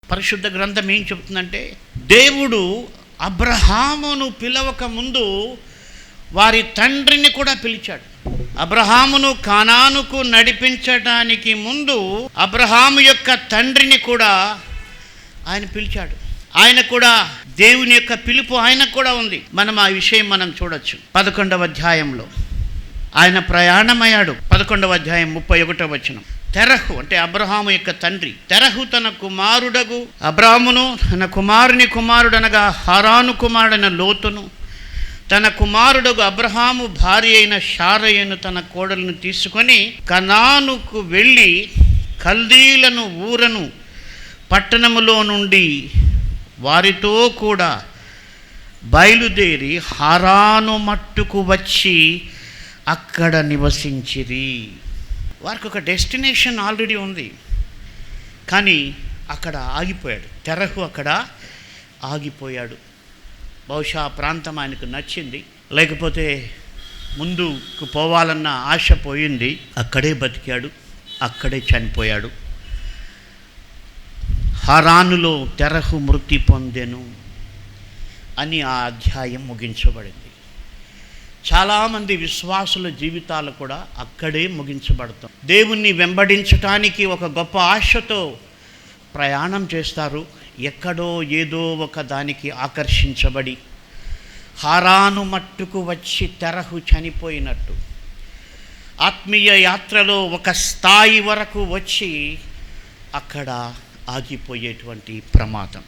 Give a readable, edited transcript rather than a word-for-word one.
పరిశుద్ధ గ్రంథం ఏం చెబుతుందంటే, దేవుడు అబ్రహామును పిలవక ముందు వారి తండ్రిని కూడా పిలిచాడు. అబ్రహామును కానానుకు నడిపించడానికి ముందు అబ్రహాము యొక్క తండ్రిని కూడా ఆయన పిలిచాడు. ఆయన కూడా దేవుని యొక్క పిలుపు ఆయనకు కూడా ఉంది. మనం ఆ విషయం చూడొచ్చు. 11వ అధ్యాయంలో ఆయన ప్రయాణమయ్యాడు. 11వ అధ్యాయం 31వ వచనం. తెరహు అంటే అబ్రహాము యొక్క తండ్రి. తెరహు తన కుమారుడగు అబ్రామును, తన కుమారుని కుమారుడనగా హారాను కుమారుడైన లోతును, తన కుమారుడగు అబ్రహాము భార్య అయిన శారయను తన కోడలను తీసుకొని కనానుకు వెళ్ళి కల్దీలను ఊరను పట్టణములో నుండి వారితో కూడా బయలుదేరి హారాను మట్టుకు వచ్చి అక్కడ నివసించిరి. వారికి ఒక డెస్టినేషన్ ఆల్రెడీ ఉంది, కానీ అక్కడ ఆగిపోయాడు. తెరహు అక్కడ ఆగిపోయాడు. బహుశా ఆ ప్రాంతం ఆయనకు నచ్చింది, లేకపోతే ముందుకు పోవాలన్న ఆశ పోయింది. అక్కడే బతికాడు, అక్కడే చనిపోయాడు. హారానులో తెరహు మృతి పొందెను అని ఆ అధ్యాయం ముగించబడింది. చాలామంది విశ్వాసుల జీవితాలు కూడా అక్కడే ముగించబడతాం. దేవుణ్ణి వెంబడించటానికి ఒక గొప్ప ఆశతో ప్రయాణం చేస్తారు. ఎక్కడో ఏదో ఒక దానికి ఆకర్షించబడి హారాను మట్టుకు వచ్చి తెరహు చనిపోయినట్టు, ఆత్మీయ యాత్రలో ఒక స్థాయి వరకు వచ్చి అక్కడ ఆగిపోయేటువంటి ప్రమాదం.